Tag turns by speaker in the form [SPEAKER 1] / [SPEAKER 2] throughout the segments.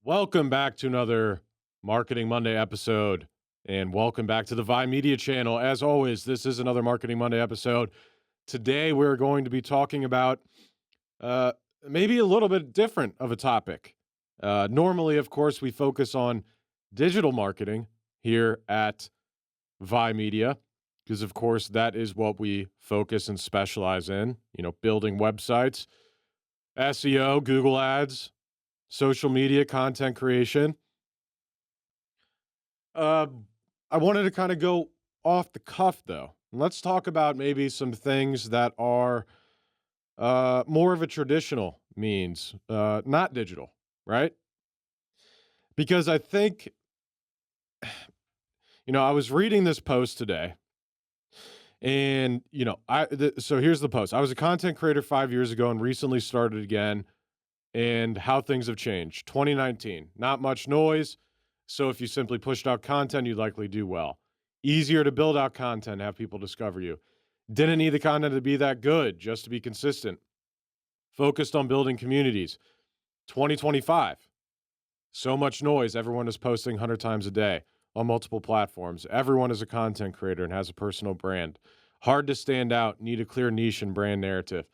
[SPEAKER 1] Welcome back to another Marketing Monday episode, and welcome back to the Vi Media channel. As always, this is another Marketing Monday episode. Today, we're going to be talking about uh, maybe a little bit different of a topic. Normally, of course, we focus on digital marketing here at Vi Media, because, of course, that is what we focus and specialize in, building websites, SEO, Google Ads, social media, content creation. Uh, I wanted to kind of go off the cuff though. Let's talk about maybe some things that are more of a traditional means, not digital, right? Because I think, I was reading this post today, and so here's the post. I was a content creator 5 years ago and recently started again, and how things have changed. 2019, not much noise. So if you simply pushed out content, you'd likely do well. Easier to build out content, have people discover you. Didn't need the content to be that good, just to be consistent. Focused on building communities. 2025, so much noise. Everyone is posting 100 times a day on multiple platforms. Everyone is a content creator and has a personal brand. Hard to stand out, need a clear niche and brand narrative.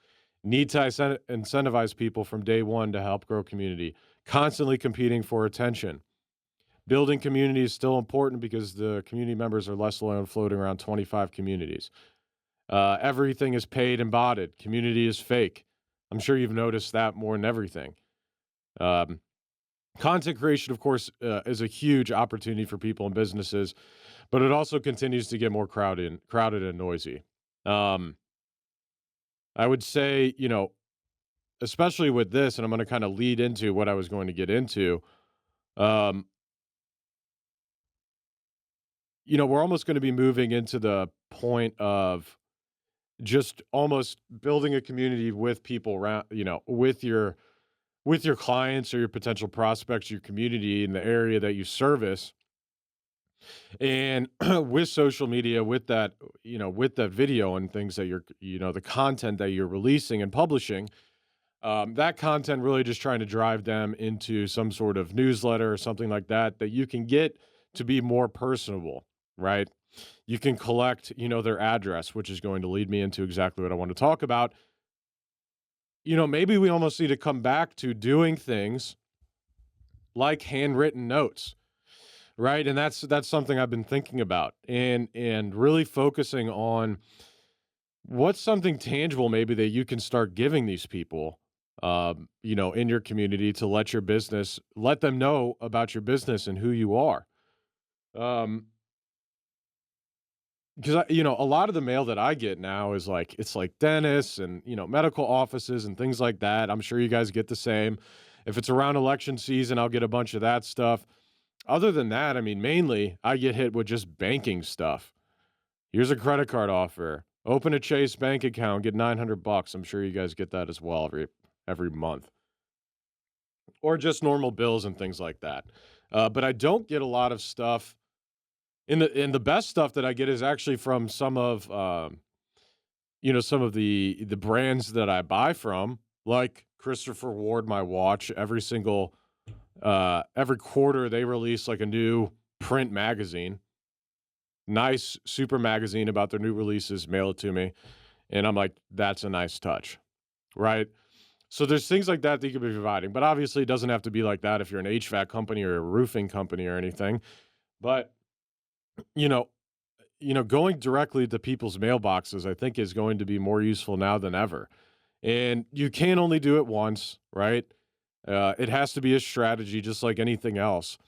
[SPEAKER 1] Need to incentivize people from day one to help grow community. Constantly competing for attention. Building community is still important because the community members are less loyal and floating around 25 communities. Everything is paid and botted. Community is fake. I'm sure you've noticed that more than everything. Um, Content creation, of course, is a huge opportunity for people and businesses, but it also continues to get more crowded and noisy. Um, I would say, especially with this, and I'm going to kind of lead into what I was going to get into. Um, we're almost going to be moving into the point of just almost building a community with people around, with your clients or your potential prospects, your community in the area that you service. And with social media, with that video and things that the content that you're releasing and publishing, that content really just trying to drive them into some sort of newsletter or something like that, that you can get to be more personable, right? You can collect, their address, which is going to lead me into exactly what I want to talk about. Maybe we almost need to come back to doing things like handwritten notes, right? And that's something I've been thinking about, and really focusing on what's something tangible maybe that you can start giving these people, in your community, to let them know about your business and who you are. Um, because a lot of the mail that I get now is like, it's like dentists and, medical offices and things like that. I'm sure you guys get the same. If it's around election season, I'll get a bunch of that stuff. Other than that, I mean, mainly I get hit with just banking stuff. Here's a credit card offer. Open a Chase bank account, get $900. I'm sure you guys get that as well every month, or just normal bills and things like that. But I don't get a lot of stuff. In the best stuff that I get is actually from some of the brands that I buy from, like Christopher Ward, my watch. Every quarter they release like a new print magazine, nice super magazine about their new releases, mail it to me, and I'm like, that's a nice touch, right? So there's things like that you could be providing, but obviously it doesn't have to be like that if you're an HVAC company or a roofing company or anything. But you know, going directly to people's mailboxes, I think, is going to be more useful now than ever. And you can only do it once, right? It has to be a strategy, just like anything else.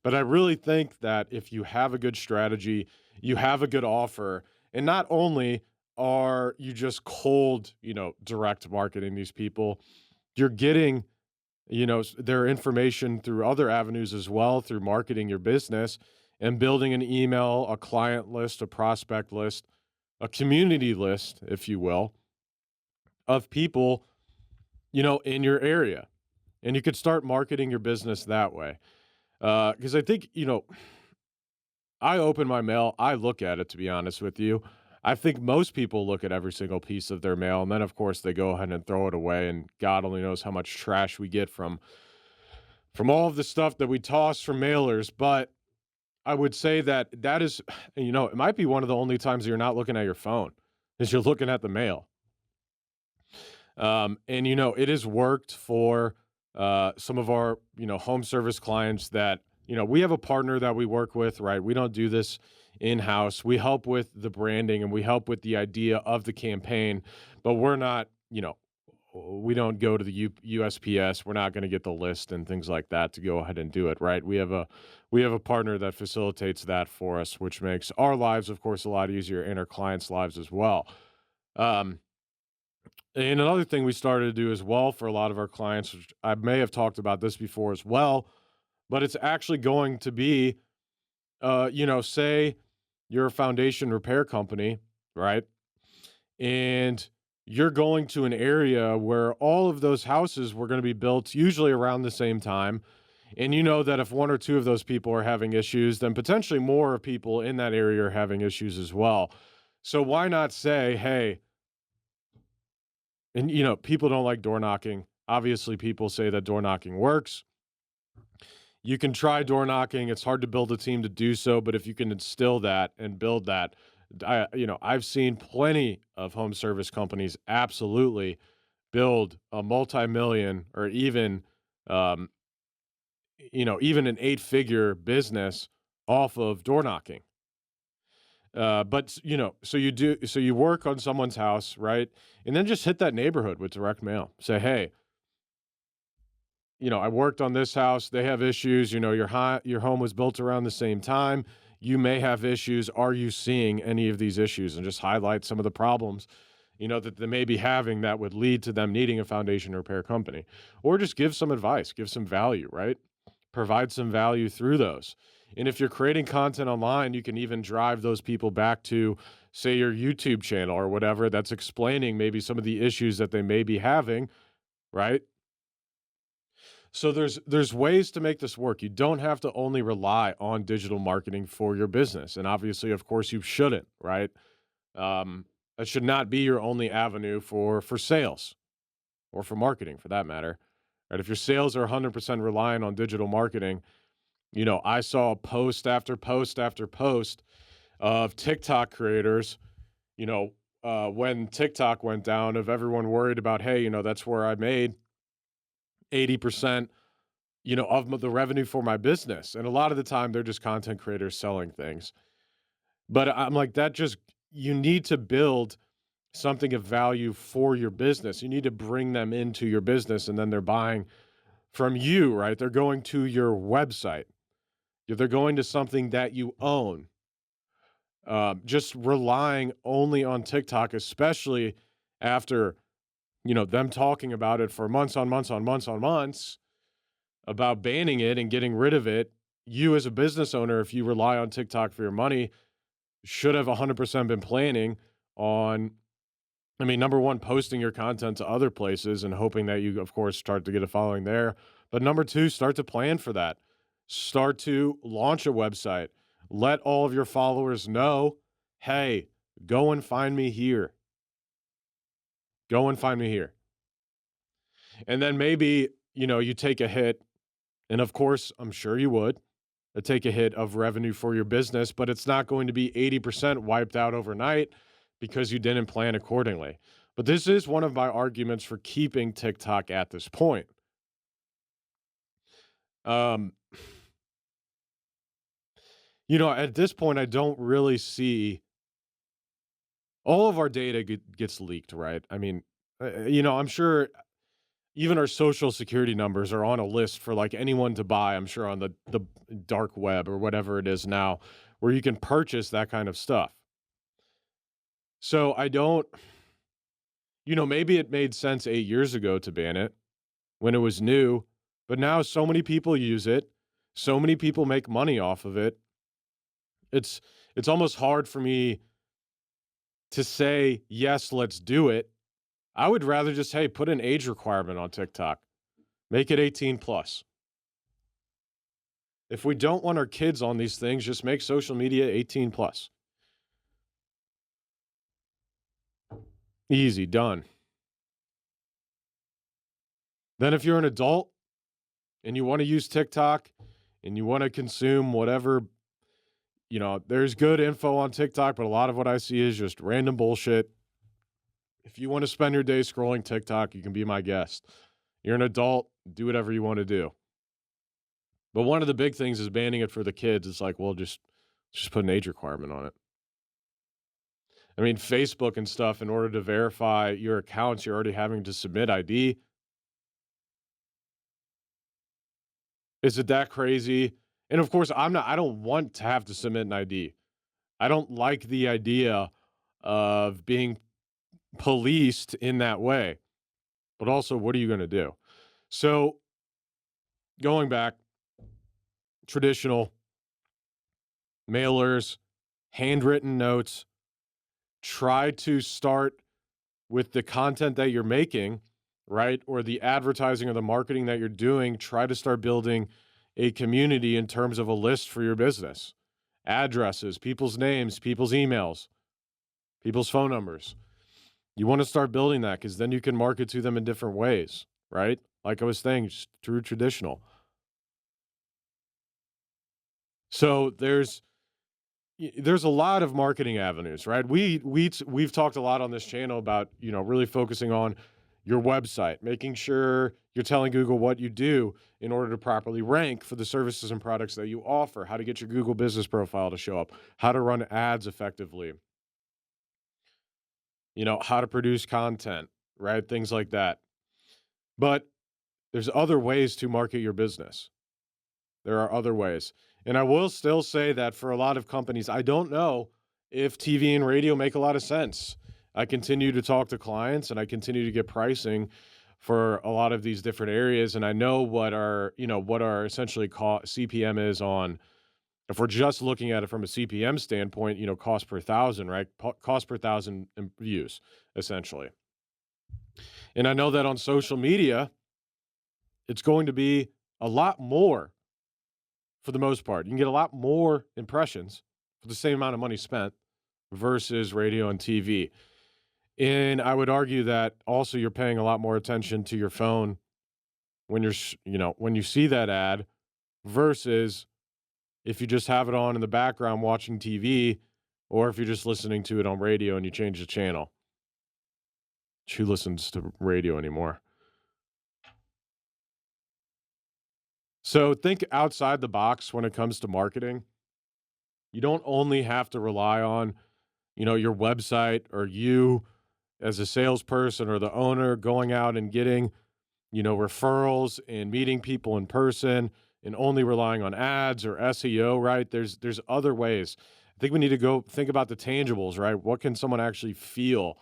[SPEAKER 1] But I really think that if you have a good strategy, you have a good offer, and not only are you just cold, direct marketing these people, you're getting, their information through other avenues as well, through marketing your business and building an email, a client list, a prospect list, a community list, if you will, of people, in your area. And you could start marketing your business that way. Because I think, I open my mail, I look at it, to be honest with you. I think most people look at every single piece of their mail, and then, of course, they go ahead and throw it away, and God only knows how much trash we get from all of the stuff that we toss from mailers. But I would say that that is, it might be one of the only times you're not looking at your phone is you're looking at the mail. And it has worked for some of our home service clients that we have a partner that we work with, right? We don't do this in house. We help with the branding and we help with the idea of the campaign, but we're not, we don't go to the USPS. We're not going to get the list and things like that to go ahead and do it, right? We have a partner that facilitates that for us, which makes our lives, of course, a lot easier and our clients' lives as well. Um, and another thing we started to do as well for a lot of our clients, which I may have talked about this before as well, but it's actually going to be, say you're a foundation repair company, right? And you're going to an area where all of those houses were going to be built usually around the same time. And you know that if one or two of those people are having issues, then potentially more people in that area are having issues as well. So why not say, hey, and people don't like door knocking. Obviously, people say that door knocking works. You can try door knocking. It's hard to build a team to do so, but if you can instill that and build that, I've seen plenty of home service companies absolutely build a multi-million or even, um, even an eight-figure business off of door knocking. But so you work on someone's house, right? And then just hit that neighborhood with direct mail. Say, hey, I worked on this house. They have issues. Your home was built around the same time. You may have issues. Are you seeing any of these issues? And just highlight some of the problems, that they may be having that would lead to them needing a foundation repair company, or just give some advice, give some value, right? Provide some value through those. And if you're creating content online, you can even drive those people back to, say, your YouTube channel or whatever that's explaining maybe some of the issues that they may be having, right? So there's ways to make this work. You don't have to only rely on digital marketing for your business. And obviously, of course, you shouldn't, right? That should not be your only avenue for sales or for marketing for that matter. Right? If your sales are 100% reliant on digital marketing, I saw post after post after post of TikTok creators, when TikTok went down, of everyone worried about, hey, that's where I made 80%, of the revenue for my business. And a lot of the time they're just content creators selling things. But I'm like, you need to build something of value for your business. You need to bring them into your business and then they're buying from you, right? They're going to your website. They're going to something that you own. Just relying only on TikTok, especially after, them talking about it for months on months on months on months, about banning it and getting rid of it. You as a business owner, if you rely on TikTok for your money, should have 100% been planning on, number one, posting your content to other places and hoping that you, of course, start to get a following there. But number two, start to plan for that. Start to launch a website. Let all of your followers know, hey, go and find me here. Go and find me here. And then maybe, you take a hit. And of course, I'm sure you would take a hit of revenue for your business, but it's not going to be 80% wiped out overnight because you didn't plan accordingly. But this is one of my arguments for keeping TikTok at this point. Um, at this point, I don't really see all of our data gets leaked, right? I'm sure even our social security numbers are on a list for like anyone to buy, I'm sure on the dark web or whatever it is now, where you can purchase that kind of stuff. So I don't, maybe it made sense 8 years ago to ban it when it was new, but now so many people use it. So many people make money off of it. It's almost hard for me to say, yes, let's do it. I would rather just, hey, put an age requirement on TikTok. Make it 18 plus. If we don't want our kids on these things, just make social media 18 plus. Easy, done. Then if you're an adult, and you want to use TikTok and you want to consume whatever, there's good info on TikTok, but a lot of what I see is just random bullshit. If you want to spend your day scrolling TikTok, you can be my guest. You're an adult, do whatever you want to do. But one of the big things is banning it for the kids. It's like, well, just put an age requirement on it. I mean, Facebook and stuff, in order to verify your accounts, you're already having to submit ID. Is it that crazy? And of course, I don't want to have to submit an ID. I don't like the idea of being policed in that way. But also, what are you going to do? So, going back, traditional mailers, handwritten notes, try to start with the content that you're making, right? Or the advertising or the marketing that you're doing. Try to start building a community in terms of a list for your business. Addresses, people's names, people's emails, people's phone numbers. You want to start building that because then you can market to them in different ways, right? Like I was saying, just through traditional. So there's a lot of marketing avenues, right? We've talked a lot on this channel about, really focusing on your website, making sure you're telling Google what you do in order to properly rank for the services and products that you offer, how to get your Google business profile to show up, how to run ads effectively, how to produce content, right? Things like that. But there's other ways to market your business. There are other ways. And I will still say that for a lot of companies, I don't know if TV and radio make a lot of sense. I continue to talk to clients and I continue to get pricing for a lot of these different areas. And I know what our essentially CPM is on, if we're just looking at it from a CPM standpoint, cost per thousand, right? Cost per thousand views, essentially. And I know that on social media, it's going to be a lot more. For the most part, you can get a lot more impressions for the same amount of money spent versus radio and TV. And I would argue that also you're paying a lot more attention to your phone when when you see that ad versus if you just have it on in the background watching TV, or if you're just listening to it on radio and you change the channel. Who listens to radio anymore? So think outside the box when it comes to marketing. You don't only have to rely on, your website or you as a salesperson or the owner going out and getting, referrals and meeting people in person and only relying on ads or SEO, right? There's other ways. I think we need to go think about the tangibles, right? What can someone actually feel?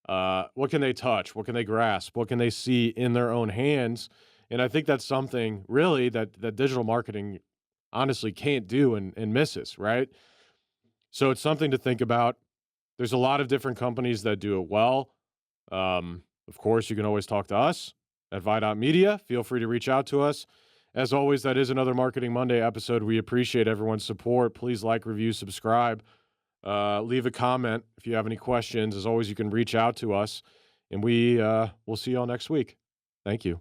[SPEAKER 1] What can they touch? What can they grasp? What can they see in their own hands? And I think that's something really that digital marketing honestly can't do and misses, right? So it's something to think about. There's a lot of different companies that do it well. Of course, you can always talk to us at Vi.Media. Feel free to reach out to us. As always, that is another Marketing Monday episode. We appreciate everyone's support. Please like, review, subscribe. Leave a comment if you have any questions. As always, you can reach out to us. And we'll see you all next week. Thank you.